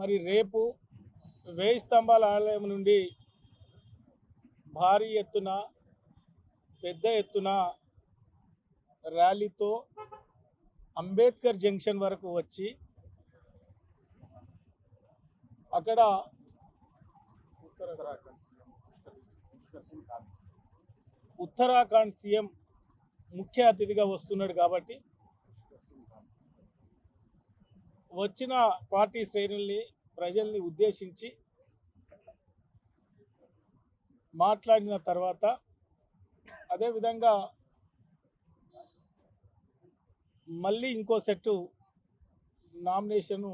మరి రేపు 1000 స్తంభాల ఆలయం నుండి భారీ ఎత్తున పెద్ద ఎత్తున ర్యాలీతో అంబేద్కర్ జంక్షన్ వరకు వచ్చి అక్కడ ఉత్తరాఖండ్ సీఎం ముఖ్య అతిథిగా వస్తున్నాడు కాబట్టి వచ్చిన పార్టీ శ్రేణుల్ని ప్రజల్ని ఉద్దేశించి మాట్లాడిన తర్వాత అదేవిధంగా మళ్ళీ ఇంకో సెట్టు నామినేషను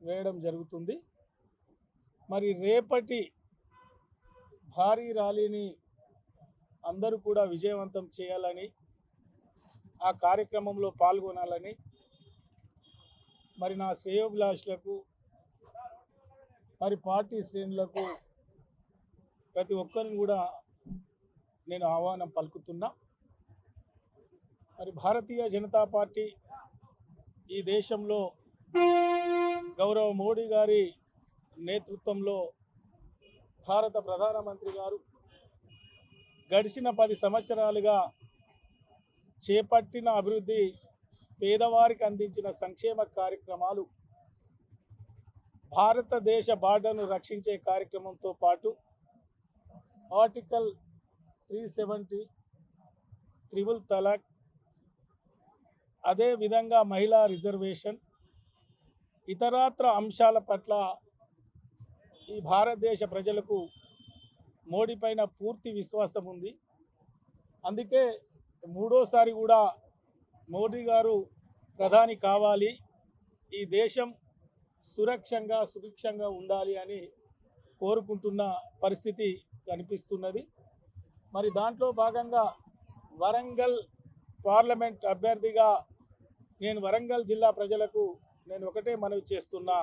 వేయడం జరుగుతుంది. మరి రేపటి భారీ ర్యాలీని అందరూ కూడా విజయవంతం చేయాలని, ఆ కార్యక్రమంలో పాల్గొనాలని మరి నా శ్రేయోభిలాషులకు మరి పార్టీ శ్రేణులకు ప్రతి ఒక్కరిని కూడా నేను ఆహ్వానం పలుకుతున్నా. మరి భారతీయ జనతా పార్టీ ఈ దేశంలో గౌరవ మోడీ గారి నేతృత్వంలో భారత ప్రధానమంత్రి గారు గడిచిన 10 సంవత్సరాలుగా చేపట్టిన అభివృద్ధి, పేదవారికి అందించిన సంక్షేమ కార్యక్రమాలు, భారతదేశ బార్డర్ను రక్షించే కార్యక్రమంతో పాటు ఆర్టికల్ 370, త్రిపుల్ తలాక్, అదే విధంగా మహిళా రిజర్వేషన్, ఇతరత్ర అంశాల పట్ల ఈ భారతదేశ ప్రజలకు మోడీ పైన పూర్తి విశ్వాసం ఉంది. అందుకే మూడోసారి కూడా మోడీ గారు ప్రధాని కావాలి, ఈ దేశం సురక్షంగా సుభిక్షంగా ఉండాలి అని కోరుకుంటున్న పరిస్థితి కనిపిస్తున్నది. మరి దాంట్లో భాగంగా వరంగల్ పార్లమెంట్ అభ్యర్థిగా నేను వరంగల్ జిల్లా ప్రజలకు నేను ఒకటే మనవి చేస్తున్నా.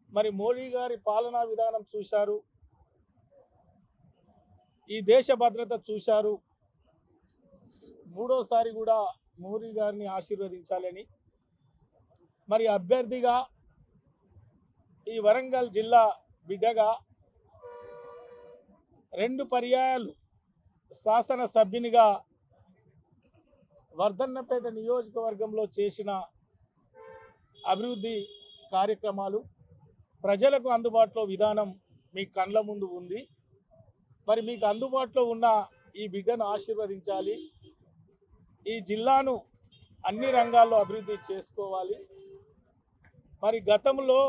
మరి మోడీ గారి పాలనా విధానం చూశారు, ఈ దేశ భద్రత చూశారు. మూడోసారి కూడా మోడీ గారిని ఆశీర్వదించాలని, మరి అభ్యర్థిగా ఈ వరంగల్ జిల్లా బిడ్డగా 2 పర్యాయాలు శాసనసభ్యునిగా వర్ధన్నపేట నియోజకవర్గంలో చేసిన అభివృద్ధి కార్యక్రమాలు, ప్రజలకు అందుబాటులో విధానం మీ కళ్ళ ముందు ఉంది. మరి మీకు అందుబాటులో ఉన్న ఈ బిడ్డను ఆశీర్వదించాలి, ఈ జిల్లాను అన్ని రంగాల్లో అభివృద్ధి చేసుకోవాలి. మరి గతంలో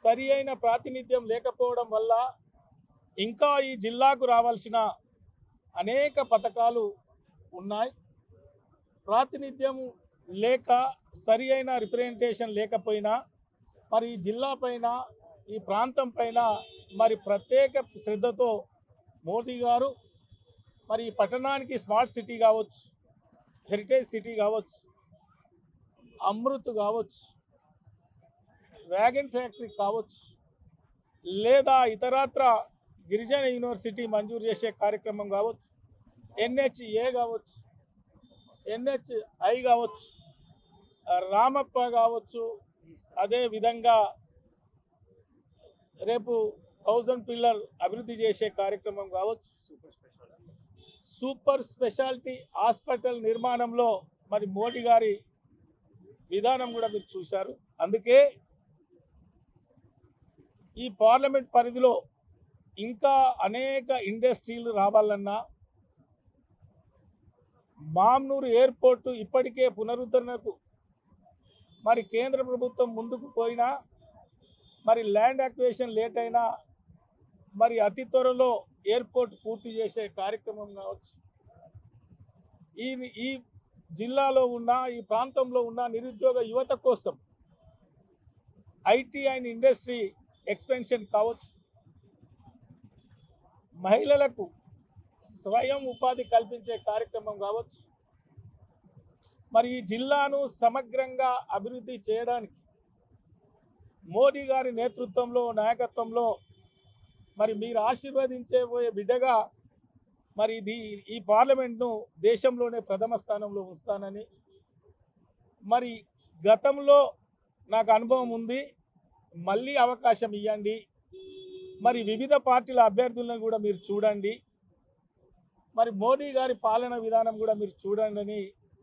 సరి అయిన ప్రాతినిధ్యం లేకపోవడం వల్ల ఇంకా ఈ జిల్లాకు రావాల్సిన అనేక పథకాలు ఉన్నాయి. ప్రాతినిధ్యం లేక సరి అయిన రిప్రజెంటేషన్ లేకపోయినా మరి ఈ జిల్లా పైన, ఈ ప్రాంతం పైన మరి ప్రత్యేక శ్రద్ధతో మోదీ గారు మరి ఈ పట్టణానికి స్మార్ట్ సిటీ కావచ్చు, హెరిటేజ్ సిటీ కావచ్చు, అమృత్ కావచ్చు, వ్యాగన్ ఫ్యాక్టరీ కావచ్చు, లేదా ఇతరత్ర గిరిజన యూనివర్సిటీ మంజూరు చేసే కార్యక్రమం కావచ్చు, NHA కావచ్చు, NHI కావచ్చు, రామప్ప కావచ్చు, అదే విధంగా రేపు 1000 పిల్లర్ అభివృద్ధి చేసే కార్యక్రమం కావచ్చు, సూపర్ స్పెషాలిటీ హాస్పిటల్ నిర్మాణంలో మరి మోడీ గారి విధానం కూడా మీరు చూశారు. అందుకే ఈ పార్లమెంట్ పరిధిలో ఇంకా అనేక ఇండస్ట్రీలు రావాలన్నా, మామ్నూరు ఎయిర్పోర్టు ఇప్పటికే పునరుద్ధరణకు మరి కేంద్ర ప్రభుత్వం ముందుకు పోయినా, మరి ల్యాండ్ అక్విజిషన్ లేట్ అయినా మరి అతి త్వరలో ఎయిర్పోర్ట్ పూర్తి చేసే కార్యక్రమం కావచ్చు, ఈ జిల్లాలో ఉన్న, ఈ ప్రాంతంలో ఉన్న నిరుద్యోగ యువత కోసం ఐటీ అండ్ ఇండస్ట్రీ ఎక్స్పెన్షన్ కావచ్చు, మహిళలకు స్వయం ఉపాధి కల్పించే కార్యక్రమం కావచ్చు. మరి ఈ జిల్లాను సమగ్రంగా అభివృద్ధి చేయడానికి మోడీ గారి నేతృత్వంలో, నాయకత్వంలో మరి మీరు ఆశీర్వదించబోయే బిడ్డగా మరి ఈ పార్లమెంట్ను దేశంలోనే ప్రథమ స్థానంలో ఉంచుతానని, మరి గతంలో నాకు అనుభవం ఉంది, మళ్ళీ అవకాశం ఇవ్వండి, మరి వివిధ పార్టీల అభ్యర్థులను కూడా మీరు చూడండి, మరి మోడీ గారి పాలన విధానం కూడా మీరు చూడండి అని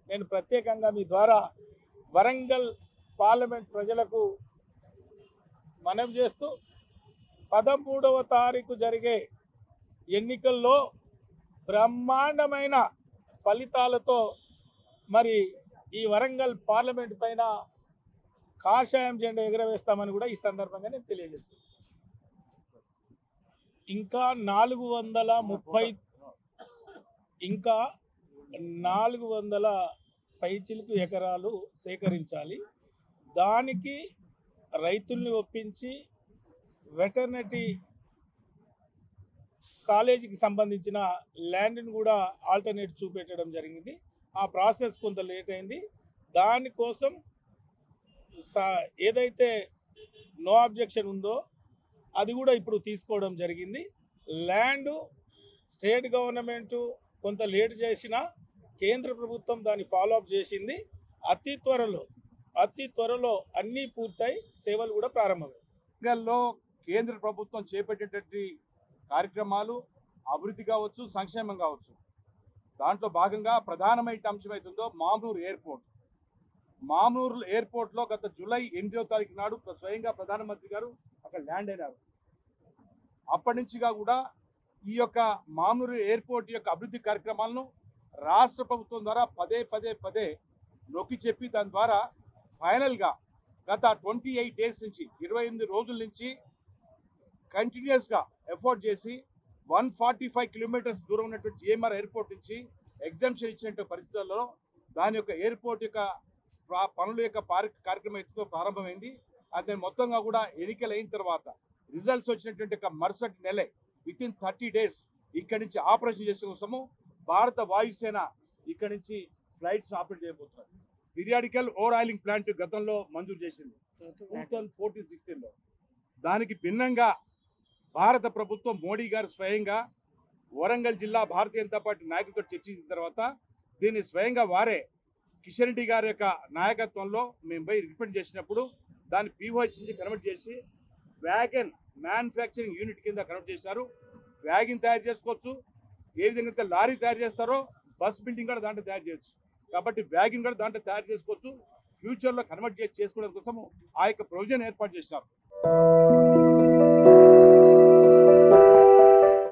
నేను ప్రత్యేకంగా మీ ద్వారా వరంగల్ పార్లమెంట్ ప్రజలకు మనవి చేస్తూ 13వ తారీఖు జరిగే ఎన్నికల్లో బ్రహ్మాండమైన ఫలితాలతో మరి ఈ వరంగల్ పార్లమెంట్ పైన కాషాయం జెండా ఎగురవేస్తామని కూడా ఈ సందర్భంగా నేను తెలియజేస్తున్నాను. ఇంకా 400 పైచిలుకు ఎకరాలు సేకరించాలి. దానికి రైతుల్ని ఒప్పించి వెటర్నరీ కాలేజీకి సంబంధించిన ల్యాండ్ని కూడా ఆల్టర్నేట్ చూపెట్టడం జరిగింది. ఆ ప్రాసెస్ కొంత లేట్ అయింది. దానికోసం ఏదైతే నో అబ్జెక్షన్ ఉందో అది కూడా ఇప్పుడు తీసుకోవడం జరిగింది. ల్యాండ్ స్టేట్ గవర్నమెంటు కొంత లేట్ చేసినా కేంద్ర ప్రభుత్వం దాన్ని ఫాలోఅప్ చేసింది. అతి త్వరలో అన్నీ పూర్తయి సేవలు కూడా ప్రారంభమయ్యాయి. వరంగల్లో కేంద్ర ప్రభుత్వం చేపట్టేటటువంటి కార్యక్రమాలు అభివృద్ధి కావచ్చు, సంక్షేమం కావచ్చు, దాంట్లో భాగంగా ప్రధానమైన అంశం అవుతుందో మామ్నూర్ ఎయిర్పోర్ట్లో గత జూలై 8వ తారీఖు నాడు స్వయంగా ప్రధానమంత్రి గారు అక్కడ ల్యాండ్ అయినారు. అప్పటి నుంచిగా కూడా ఈ యొక్క మామ్నూర్ ఎయిర్పోర్ట్ యొక్క అభివృద్ధి కార్యక్రమాలను రాష్ట్ర ప్రభుత్వం ద్వారా పదే నొక్కి చెప్పి దాని ద్వారా ఫైనల్గా గత 28 డేస్ నుంచి 28 రోజుల నుంచి కంటిన్యూస్గా ఎఫర్ట్ చేసి 145 కిలోమీటర్స్ దూరం ఉన్నటువంటి జిఎంఆర్ ఎయిర్పోర్ట్ నుంచి ఎగ్జామ్షన్ ఇచ్చినటువంటి పరిస్థితుల్లో దాని యొక్క ఎయిర్పోర్ట్ యొక్క పనుల యొక్క కార్యక్రమం ఎంతో ప్రారంభమైంది. అది మొత్తంగా కూడా ఎన్నికలు అయిన తర్వాత రిజల్ట్స్ వచ్చినటువంటి మరుసటి నెలే వితిన్ 30 డేస్ ఇక్కడి నుంచి ఆపరేషన్ చేసే కోసము భారత వాయుసేన ఇక్కడి నుంచి ఫ్లైట్స్ ఆపరేట్ చేయబోతున్నారు. పీరియాడికల్ ఓవర్ ఆయిలింగ్ ప్లాంట్ గతంలో మంజూరు చేసింది 2014-16లో. దానికి భిన్నంగా భారత ప్రభుత్వం మోడీ గారు స్వయంగా వరంగల్ జిల్లా భారతీయ జనతా పార్టీ నాయకులతో చర్చించిన తర్వాత దీన్ని స్వయంగా వారే కిషన్ రెడ్డి గారి యొక్క నాయకత్వంలో మేము పోయి రిప్రజెంట్ చేసినప్పుడు దాన్ని పీఓహెచ్ నుంచి కన్వర్ట్ చేసి వ్యాగన్ మ్యానుఫ్యాక్చరింగ్ యూనిట్ కింద కన్వర్ట్ చేశారు. వ్యాగన్ తయారు చేసుకోవచ్చు, ఏ విధంగా లారీ తయారు చేస్తారో బస్ బిల్డింగ్ కూడా దాంట్లో తయారు చేయొచ్చు. కాబట్టి వ్యాగన్ కూడా దాంట్లో తయారు చేసుకోవచ్చు. ఫ్యూచర్లో కన్వర్ట్ చేసుకోవడం కోసం ఆ యొక్క ప్రొవిజన్ ఏర్పాటు చేశారు.